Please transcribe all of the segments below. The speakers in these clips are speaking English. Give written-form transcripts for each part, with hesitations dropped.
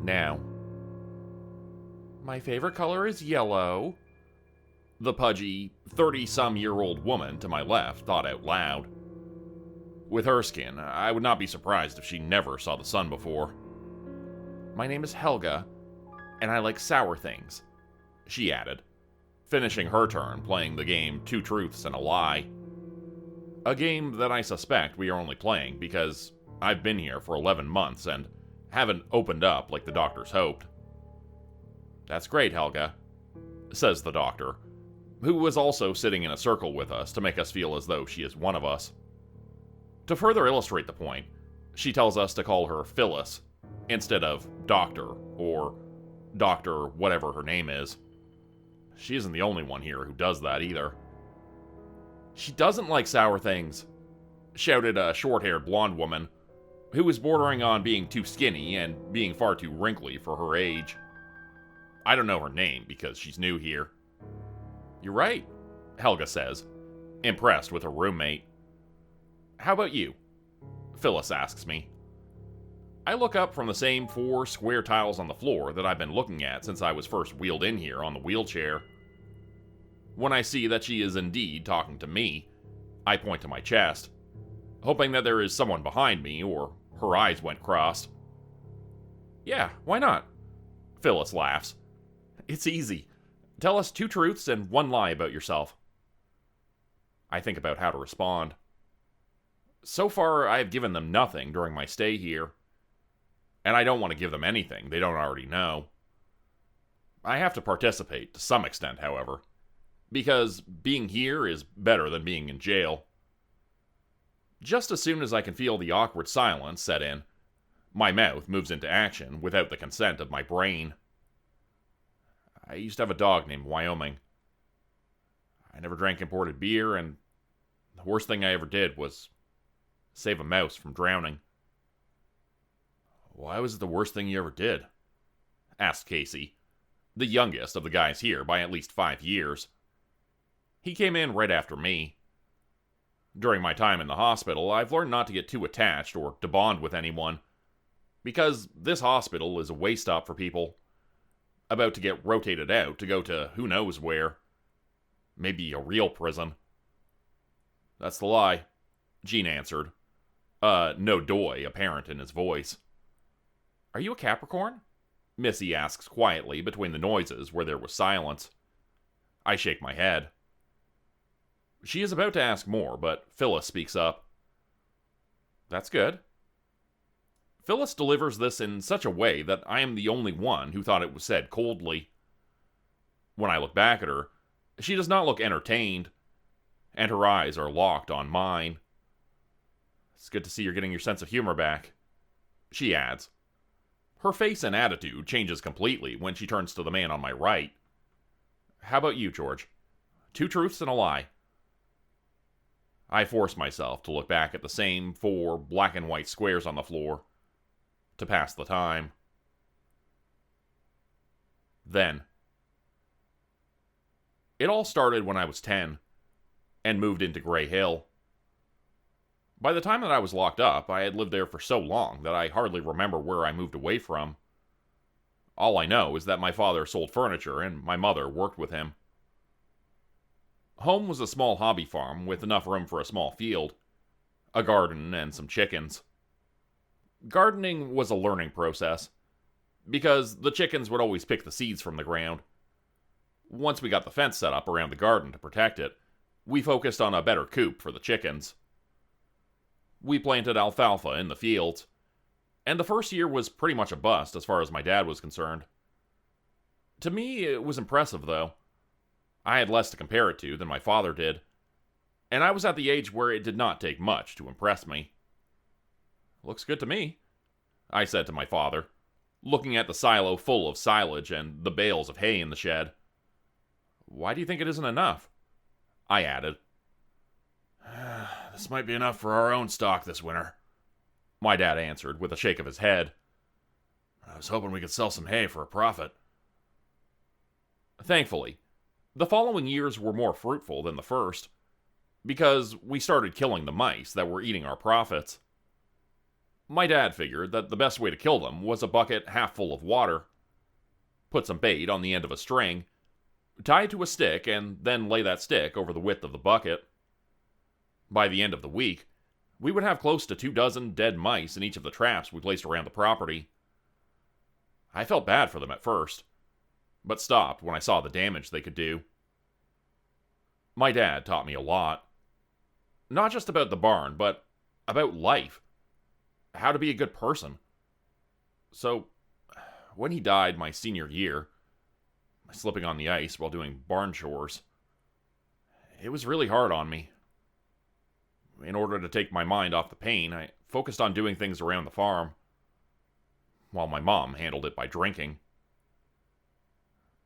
now. My favorite color is yellow, the pudgy, 30-some-year-old woman to my left thought out loud. With her skin, I would not be surprised if she never saw the sun before. My name is Helga, and I like sour things, she added, finishing her turn playing the game Two Truths and a Lie. A game that I suspect we are only playing because I've been here for 11 months and haven't opened up like the doctors hoped. That's great, Helga, says the doctor, who was also sitting in a circle with us to make us feel as though she is one of us. To further illustrate the point, she tells us to call her Phyllis instead of Doctor or Doctor whatever her name is. She isn't the only one here who does that either. She doesn't like sour things, shouted a short-haired blonde woman who was bordering on being too skinny and being far too wrinkly for her age. I don't know her name because she's new here. You're right, Helga says, impressed with her roommate. How about you? Phyllis asks me. I look up from the same 4 square tiles on the floor that I've been looking at since I was first wheeled in here on the wheelchair. When I see that she is indeed talking to me, I point to my chest, hoping that there is someone behind me or her eyes went crossed. Yeah, why not? Phyllis laughs. It's easy. Tell us 2 truths and 1 lie about yourself. I think about how to respond. So far, I have given them nothing during my stay here, and I don't want to give them anything they don't already know. I have to participate to some extent, however, because being here is better than being in jail. Just as soon as I can feel the awkward silence set in, my mouth moves into action without the consent of my brain. I used to have a dog named Wyoming. I never drank imported beer, and the worst thing I ever did was save a mouse from drowning. Why was it the worst thing you ever did? Asked Casey, the youngest of the guys here by at least 5 years. He came in right after me. During my time in the hospital, I've learned not to get too attached or to bond with anyone, because this hospital is a way stop for people about to get rotated out to go to who knows where. Maybe a real prison. That's the lie, Gene answered, no doy apparent in his voice. Are you a Capricorn? Missy asks quietly between the noises where there was silence. I shake my head. She is about to ask more, but Phyllis speaks up. That's good. Phyllis delivers this in such a way that I am the only one who thought it was said coldly. When I look back at her, she does not look entertained, and her eyes are locked on mine. It's good to see you're getting your sense of humor back, she adds. Her face and attitude changes completely when she turns to the man on my right. How about you, George? 2 truths and a lie. I force myself to look back at the same 4 black and white squares on the floor to pass the time. Then, it all started when I was 10 and moved into Gray Hill. By the time that I was locked up, I had lived there for so long that I hardly remember where I moved away from. All I know is that my father sold furniture and my mother worked with him. Home was a small hobby farm with enough room for a small field, a garden, and some chickens. Gardening was a learning process, because the chickens would always pick the seeds from the ground. Once we got the fence set up around the garden to protect it, we focused on a better coop for the chickens. We planted alfalfa in the fields, and the first year was pretty much a bust as far as my dad was concerned. To me, it was impressive, though. I had less to compare it to than my father did, and I was at the age where it did not take much to impress me. Looks good to me, I said to my father, looking at the silo full of silage and the bales of hay in the shed. Why do you think it isn't enough? I added. This might be enough for our own stock this winter, my dad answered with a shake of his head. I was hoping we could sell some hay for a profit. Thankfully, the following years were more fruitful than the first, because we started killing the mice that were eating our profits. My dad figured that the best way to kill them was a bucket half full of water. Put some bait on the end of a string, tie it to a stick, and then lay that stick over the width of the bucket. By the end of the week, we would have close to 24 dead mice in each of the traps we placed around the property. I felt bad for them at first, but stopped when I saw the damage they could do. My dad taught me a lot. Not just about the barn, but about life. How to be a good person. So, when he died my senior year, slipping on the ice while doing barn chores, it was really hard on me. In order to take my mind off the pain, I focused on doing things around the farm, while my mom handled it by drinking.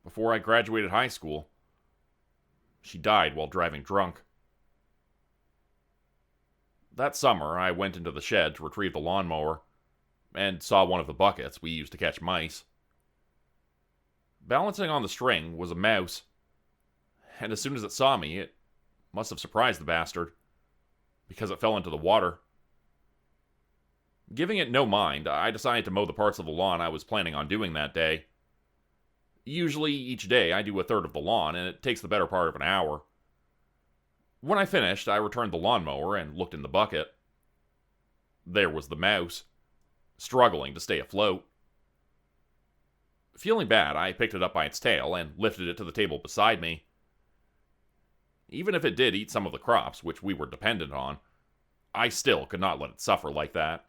Before I graduated high school, she died while driving drunk. That summer, I went into the shed to retrieve the lawnmower, and saw one of the buckets we used to catch mice. Balancing on the string was a mouse, and as soon as it saw me, it must have surprised the bastard, because it fell into the water. Giving it no mind, I decided to mow the parts of the lawn I was planning on doing that day. Usually, each day, I do a third of the lawn, and it takes the better part of an hour. When I finished, I returned the lawnmower and looked in the bucket. There was the mouse, struggling to stay afloat. Feeling bad, I picked it up by its tail and lifted it to the table beside me. Even if it did eat some of the crops, which we were dependent on, I still could not let it suffer like that.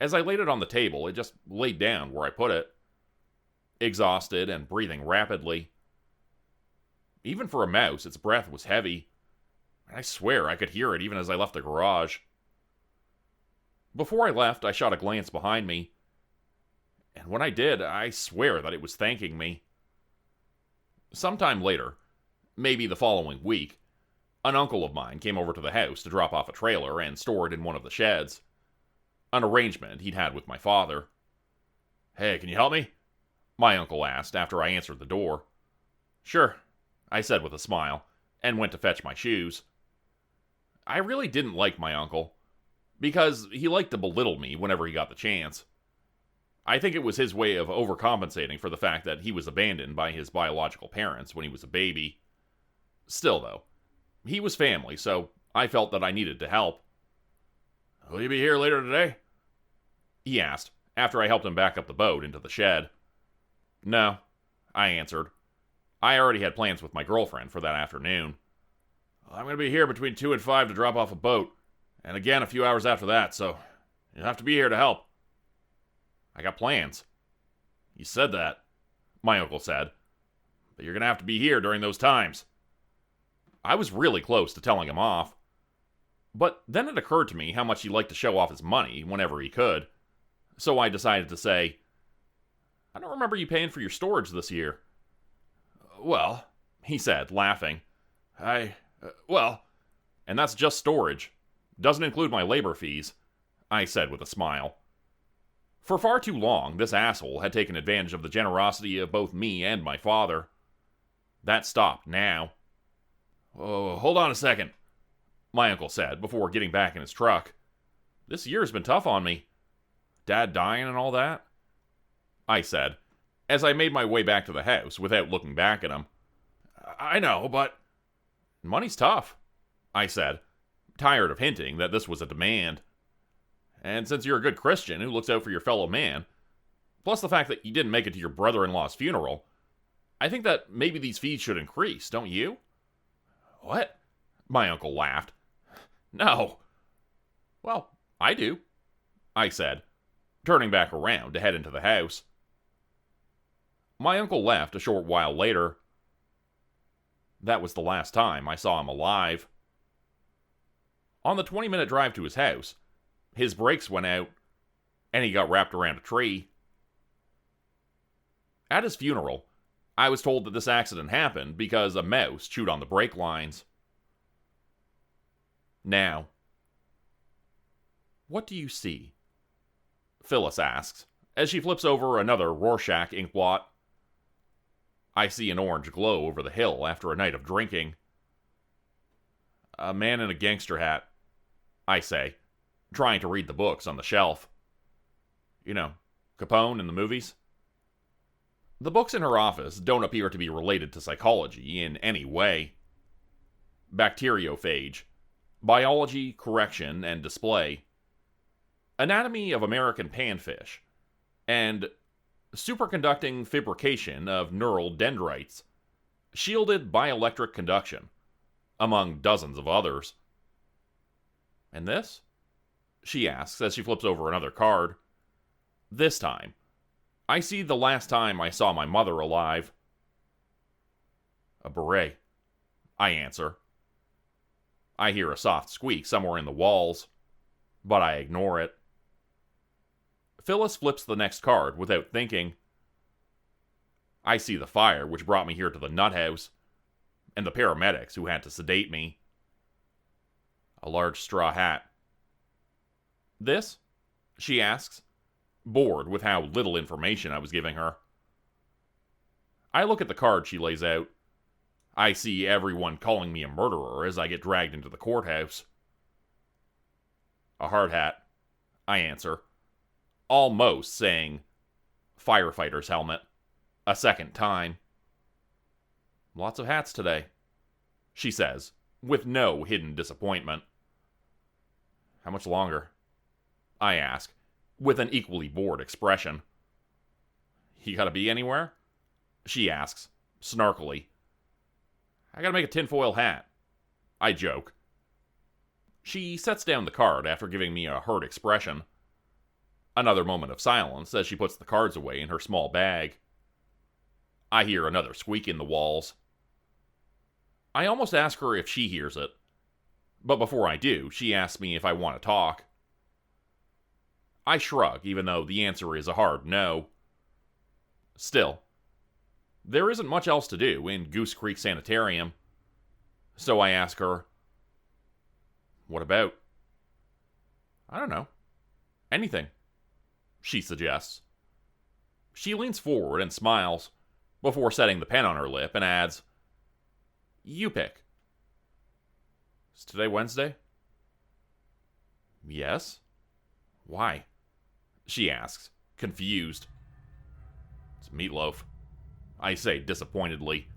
As I laid it on the table, it just laid down where I put it, exhausted and breathing rapidly. Even for a mouse, its breath was heavy. I swear I could hear it even as I left the garage. Before I left, I shot a glance behind me, and when I did, I swear that it was thanking me. Sometime later, maybe the following week, an uncle of mine came over to the house to drop off a trailer and store it in one of the sheds. An arrangement he'd had with my father. "Hey, can you help me?" my uncle asked after I answered the door. "Sure," I said with a smile, and went to fetch my shoes. I really didn't like my uncle, because he liked to belittle me whenever he got the chance. I think it was his way of overcompensating for the fact that he was abandoned by his biological parents when he was a baby. Still, though, he was family, so I felt that I needed to help. "Will you be here later today?" he asked, after I helped him back up the boat into the shed. "No," I answered. I already had plans with my girlfriend for that afternoon. "I'm going to be here between 2 and 5 to drop off a boat, and again a few hours after that, so you'll have to be here to help." "I got plans." "You said that," my uncle said, "but you're going to have to be here during those times." I was really close to telling him off. But then it occurred to me how much he liked to show off his money whenever he could, so I decided to say, "I don't remember you paying for your storage this year." "Well," he said, laughing, well, and that's just storage. Doesn't include my labor fees," I said with a smile. For far too long, this asshole had taken advantage of the generosity of both me and my father. That stopped now. "Oh, hold on a second," my uncle said before getting back in his truck. "This year's been tough on me. Dad dying and all that," I said, as I made my way back to the house without looking back at him. "I know, but..." "Money's tough," I said, tired of hinting that this was a demand. "And since you're a good Christian who looks out for your fellow man, plus the fact that you didn't make it to your brother-in-law's funeral, I think that maybe these fees should increase, don't you?" "What?" my uncle laughed. "No." "Well, I do," I said, turning back around to head into the house. My uncle left a short while later. That was the last time I saw him alive. On the 20-minute drive to his house, his brakes went out, and he got wrapped around a tree. At his funeral, I was told that this accident happened because a mouse chewed on the brake lines. Now, what do you see? Phyllis asks, as she flips over another Rorschach inkblot. I see an orange glow over the hill after a night of drinking. "A man in a gangster hat," I say, trying to read the books on the shelf. You know, Capone in the movies. The books in her office don't appear to be related to psychology in any way. Bacteriophage, Biology, Correction, and Display, Anatomy of American Panfish, and Superconducting Fabrication of Neural Dendrites, Shielded Bioelectric Conduction, among dozens of others. And this? She asks as she flips over another card. This time, I see the last time I saw my mother alive. A beret, I answer. I hear a soft squeak somewhere in the walls, but I ignore it. Phyllis flips the next card without thinking. I see the fire which brought me here to the nut house, and the paramedics who had to sedate me. A large straw hat. This? She asks, bored with how little information I was giving her. I look at the card she lays out. I see everyone calling me a murderer as I get dragged into the courthouse. A hard hat, I answer, almost saying firefighter's helmet a second time. Lots of hats today, she says, with no hidden disappointment. How much longer? I ask, with an equally bored expression. You gotta be anywhere? She asks, snarkily. I gotta make a tinfoil hat, I joke. She sets down the card after giving me a hurt expression. Another moment of silence as she puts the cards away in her small bag. I hear another squeak in the walls. I almost ask her if she hears it, but before I do, she asks me if I want to talk. I shrug, even though the answer is a hard no. Still, there isn't much else to do in Goose Creek Sanitarium, so I ask her, what about? I don't know. Anything, she suggests. She leans forward and smiles, before setting the pen on her lip and adds, you pick. Is today Wednesday? Yes. Why? She asks, confused. It's meatloaf, I say disappointedly.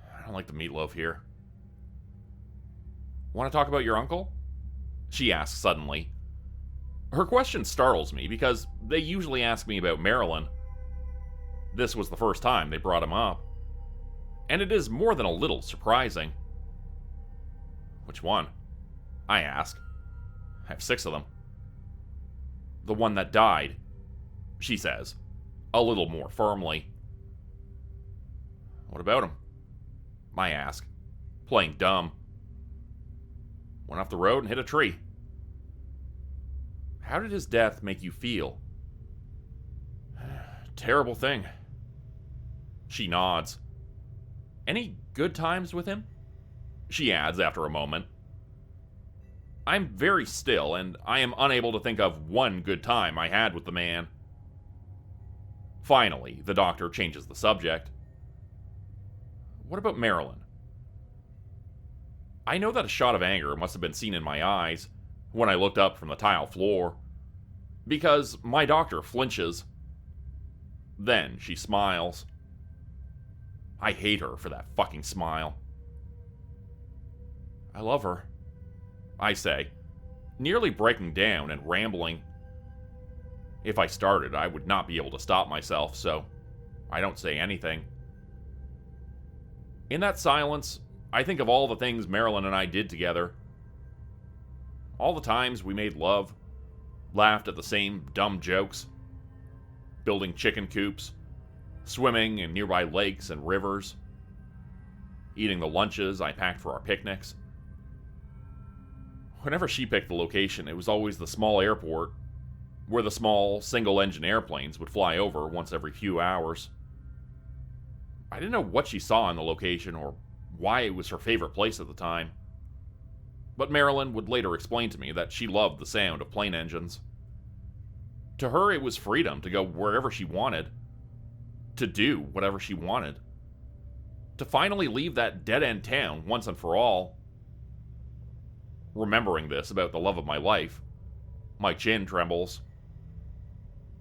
I don't like the meatloaf here. Want to talk about your uncle? She asks suddenly. Her question startles me because they usually ask me about Marilyn. This was the first time they brought him up. And it is more than a little surprising. Which one? I ask. I have 6 of them. The one that died, she says, a little more firmly. What about him? I ask, playing dumb. Went off the road and hit a tree. How did his death make you feel? Terrible thing. She nods. Any good times with him? She adds after a moment. I'm very still, and I am unable to think of one good time I had with the man. Finally, the doctor changes the subject. What about Marilyn? I know that a shot of anger must have been seen in my eyes when I looked up from the tile floor, because my doctor flinches. Then she smiles. I hate her for that fucking smile. I love her, I say, nearly breaking down and rambling. If I started, I would not be able to stop myself, so I don't say anything. In that silence, I think of all the things Marilyn and I did together. All the times we made love, laughed at the same dumb jokes, building chicken coops, swimming in nearby lakes and rivers, eating the lunches I packed for our picnics. Whenever she picked the location, it was always the small airport, where the small, single-engine airplanes would fly over once every few hours. I didn't know what she saw in the location or why it was her favorite place at the time. But Marilyn would later explain to me that she loved the sound of plane engines. To her, it was freedom to go wherever she wanted, to do whatever she wanted, to finally leave that dead-end town once and for all. Remembering this about the love of my life My chin trembles.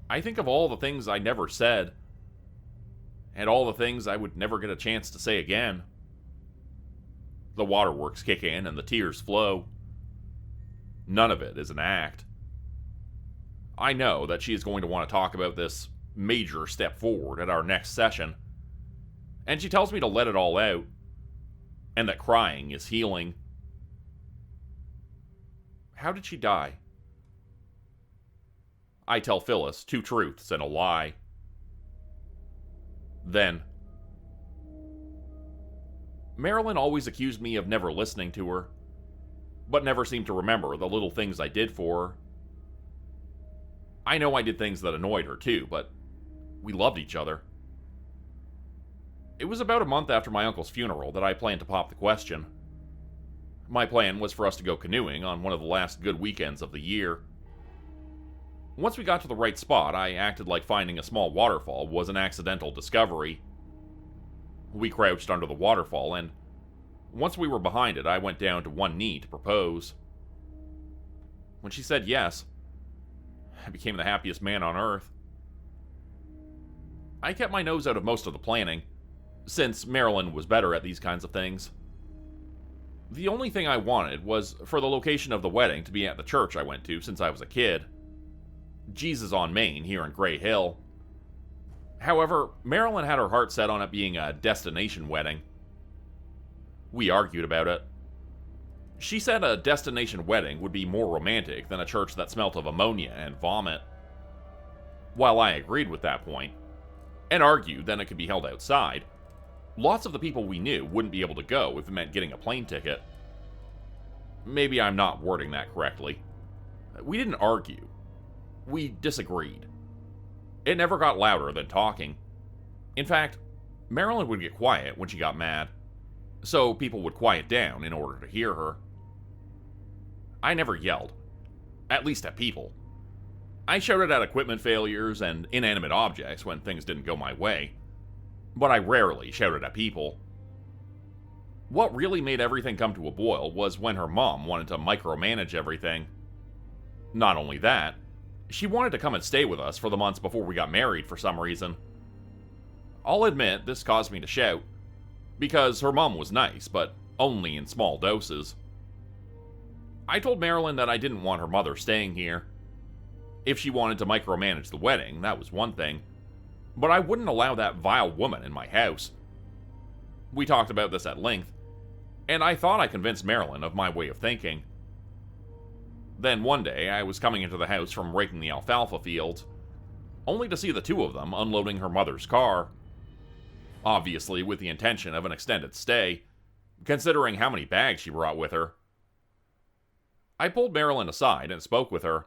I think of all the things I never said, and all the things I would never get a chance to say again. The waterworks kick in and the tears flow. None of it is an act. I know that she is going to want to talk about this major step forward at our next session, and she tells me to let it all out, and that crying is healing. How did she die? I tell Phyllis 2 truths and a lie. Then, Marilyn always accused me of never listening to her, but never seemed to remember the little things I did for her. I know I did things that annoyed her too, but we loved each other. It was about a month after my uncle's funeral that I planned to pop the question. My plan was for us to go canoeing on one of the last good weekends of the year. Once we got to the right spot, I acted like finding a small waterfall was an accidental discovery. We crouched under the waterfall, and once we were behind it, I went down to one knee to propose. When she said yes, I became the happiest man on earth. I kept my nose out of most of the planning, since Marilyn was better at these kinds of things. The only thing I wanted was for the location of the wedding to be at the church I went to since I was a kid. Jesus on Main here in Gray Hill. However, Marilyn had her heart set on it being a destination wedding. We argued about it. She said a destination wedding would be more romantic than a church that smelt of ammonia and vomit. While I agreed with that point, and argued that it could be held outside, lots of the people we knew wouldn't be able to go if it meant getting a plane ticket. Maybe I'm not wording that correctly. We didn't argue. We disagreed. It never got louder than talking. In fact, Marilyn would get quiet when she got mad, so people would quiet down in order to hear her. I never yelled, at least at people. I shouted at equipment failures and inanimate objects when things didn't go my way, but I rarely shouted at people. What really made everything come to a boil was when her mom wanted to micromanage everything. Not only that, she wanted to come and stay with us for the months before we got married for some reason. I'll admit this caused me to shout, because her mom was nice, but only in small doses. I told Marilyn that I didn't want her mother staying here. If she wanted to micromanage the wedding, that was one thing, but I wouldn't allow that vile woman in my house. We talked about this at length, and I thought I convinced Marilyn of my way of thinking. Then one day, I was coming into the house from raking the alfalfa fields, only to see the 2 of them unloading her mother's car. Obviously with the intention of an extended stay, considering how many bags she brought with her. I pulled Marilyn aside and spoke with her,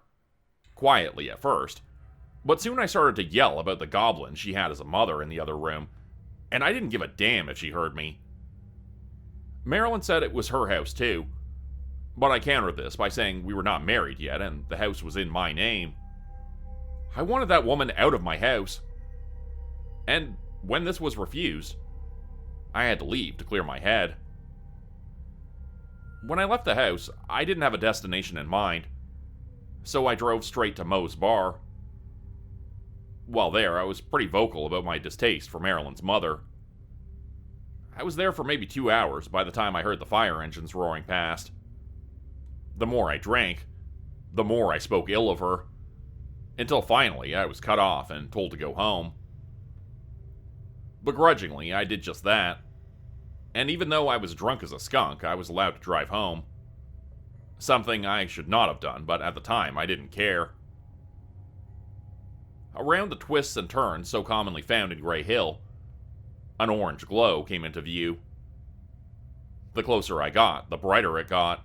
quietly at first, but soon I started to yell about the goblin she had as a mother in the other room, and I didn't give a damn if she heard me. Marilyn said it was her house too, but I countered this by saying we were not married yet and the house was in my name. I wanted that woman out of my house. And when this was refused, I had to leave to clear my head. When I left the house, I didn't have a destination in mind, so I drove straight to Moe's bar. While there, I was pretty vocal about my distaste for Marilyn's mother. I was there for maybe 2 hours by the time I heard the fire engines roaring past. The more I drank, the more I spoke ill of her, until finally I was cut off and told to go home. Begrudgingly, I did just that, and even though I was drunk as a skunk, I was allowed to drive home. Something I should not have done, but at the time I didn't care. Around the twists and turns so commonly found in Gray Hill, an orange glow came into view. The closer I got, the brighter it got,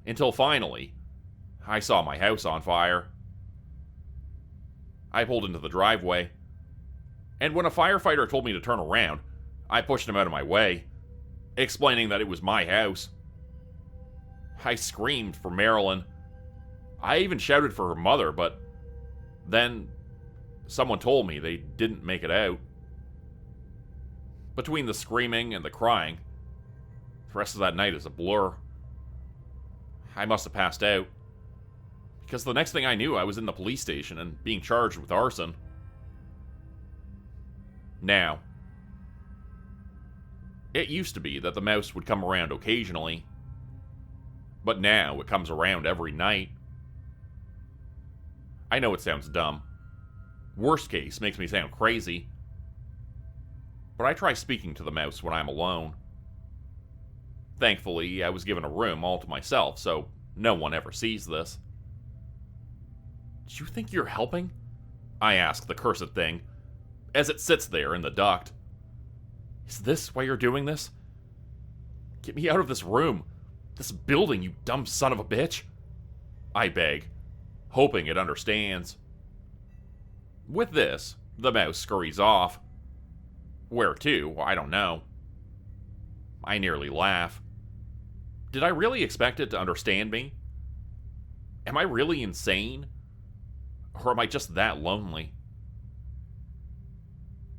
until finally, I saw my house on fire. I pulled into the driveway, and when a firefighter told me to turn around, I pushed him out of my way, explaining that it was my house. I screamed for Marilyn. I even shouted for her mother, but then someone told me they didn't make it out. Between the screaming and the crying, the rest of that night is a blur. I must have passed out. because the next thing I knew, I was in the police station and being charged with arson. Now, it used to be that the mouse would come around occasionally, but now it comes around every night. I know it sounds dumb. Worst case makes me sound crazy, but I try speaking to the mouse when I'm alone. Thankfully, I was given a room all to myself, so no one ever sees this. "Do you think you're helping?" I ask the cursed thing, as it sits there in the duct. "Is this why you're doing this? Get me out of this room, this building, you dumb son of a bitch," I beg, hoping it understands. With this, the mouse scurries off. Where to, I don't know. I nearly laugh. Did I really expect it to understand me? Am I really insane? Or am I just that lonely?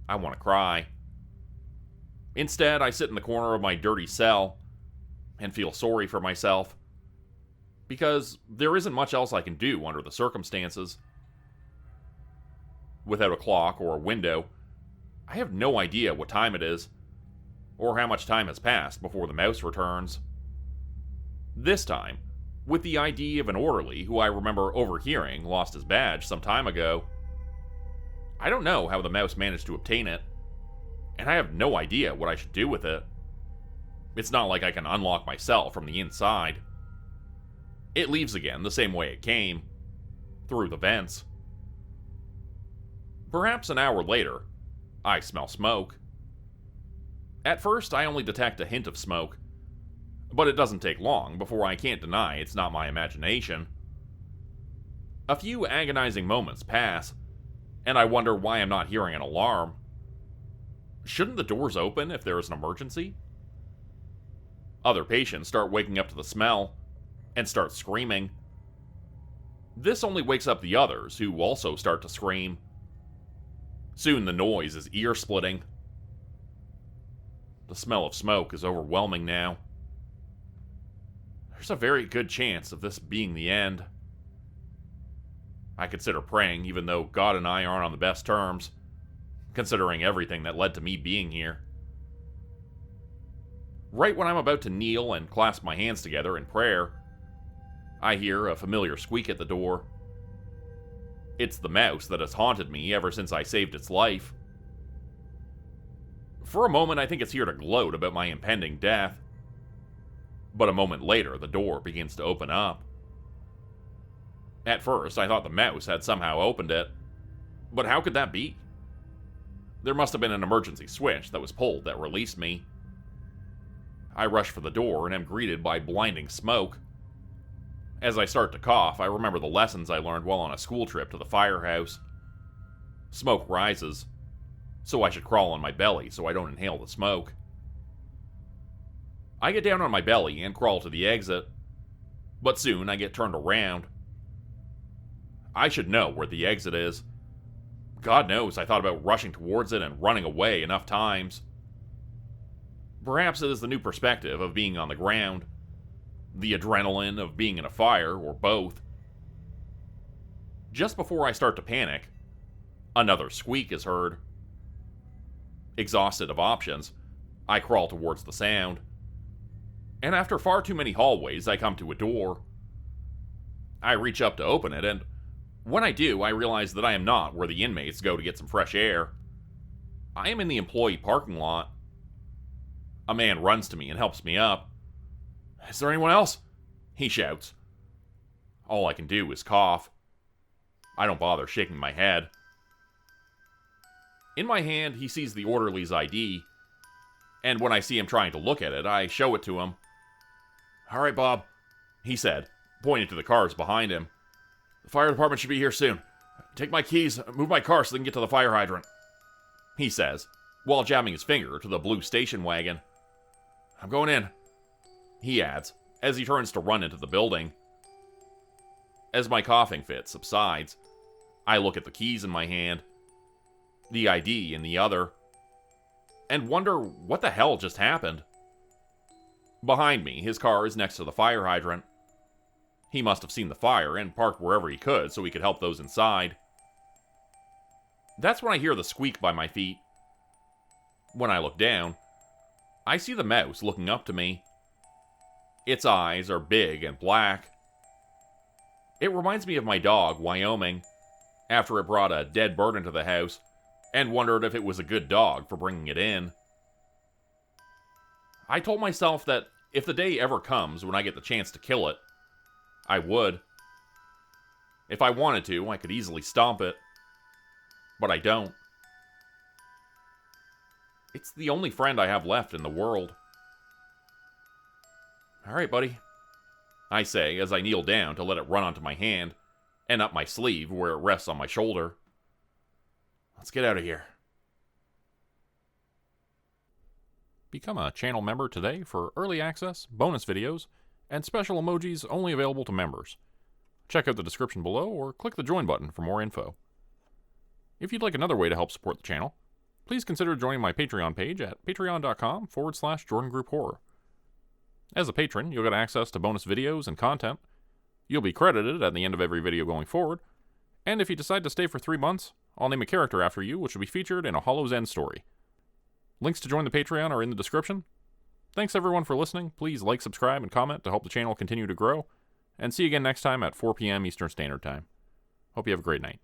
I want to cry. Instead, I sit in the corner of my dirty cell and feel sorry for myself, because there isn't much else I can do under the circumstances. Without a clock or a window, I have no idea what time it is, or how much time has passed before the mouse returns. This time, with the ID of an orderly who I remember overhearing lost his badge some time ago. I don't know how the mouse managed to obtain it, and I have no idea what I should do with it. It's not like I can unlock my cell from the inside. It leaves again the same way it came, through the vents. Perhaps an hour later, I smell smoke. At first, I only detect a hint of smoke, but it doesn't take long before I can't deny it's not my imagination. A few agonizing moments pass, and I wonder why I'm not hearing an alarm. Shouldn't the doors open if there is an emergency? Other patients start waking up to the smell and start screaming. This only wakes up the others, who also start to scream. Soon the noise is ear-splitting. The smell of smoke is overwhelming now. There's a very good chance of this being the end. I consider praying, even though God and I aren't on the best terms, considering everything that led to me being here. Right when I'm about to kneel and clasp my hands together in prayer, I hear a familiar squeak at the door. It's the mouse that has haunted me ever since I saved its life. For a moment, I think it's here to gloat about my impending death. But a moment later, the door begins to open up. At first, I thought the mouse had somehow opened it. But how could that be? There must have been an emergency switch that was pulled that released me. I rush for the door and am greeted by blinding smoke. As I start to cough, I remember the lessons I learned while on a school trip to the firehouse. Smoke rises, so I should crawl on my belly so I don't inhale the smoke. I get down on my belly and crawl to the exit, but soon I get turned around. I should know where the exit is. God knows I thought about rushing towards it and running away enough times. Perhaps it is the new perspective of being on the ground, the adrenaline of being in a fire, or both. Just before I start to panic, another squeak is heard. Exhausted of options, I crawl towards the sound. And after far too many hallways, I come to a door. I reach up to open it, and when I do, I realize that I am not where the inmates go to get some fresh air. I am in the employee parking lot. A man runs to me and helps me up. "Is there anyone else?" he shouts. All I can do is cough. I don't bother shaking my head. In my hand, he sees the orderly's ID, and when I see him trying to look at it, I show it to him. "All right, Bob," he said, pointing to the cars behind him. "The fire department should be here soon. Take my keys, move my car so they can get to the fire hydrant," he says, while jamming his finger to the blue station wagon. "I'm going in," he adds, as he turns to run into the building. As my coughing fit subsides, I look at the keys in my hand, the ID in the other, and wonder what the hell just happened. Behind me, his car is next to the fire hydrant. He must have seen the fire and parked wherever he could so he could help those inside. That's when I hear the squeak by my feet. When I look down, I see the mouse looking up to me. Its eyes are big and black. It reminds me of my dog, Wyoming, after it brought a dead bird into the house and wondered if it was a good dog for bringing it in. I told myself that if the day ever comes when I get the chance to kill it, I would. If I wanted to, I could easily stomp it. But I don't. It's the only friend I have left in the world. Alright, buddy, I say as I kneel down to let it run onto my hand and up my sleeve where it rests on my shoulder. Let's get out of here. Become a channel member today for early access, bonus videos, and special emojis only available to members. Check out the description below or click the join button for more info. If you'd like another way to help support the channel, please consider joining my Patreon page at patreon.com/JordanGroupHorror. As a patron, you'll get access to bonus videos and content. You'll be credited at the end of every video going forward, and if you decide to stay for 3 months, I'll name a character after you which will be featured in a Hollow's End story. Links to join the Patreon are in the description. Thanks everyone for listening. Please like, subscribe, and comment to help the channel continue to grow. And see you again next time at 4 p.m. Eastern Standard Time. Hope you have a great night.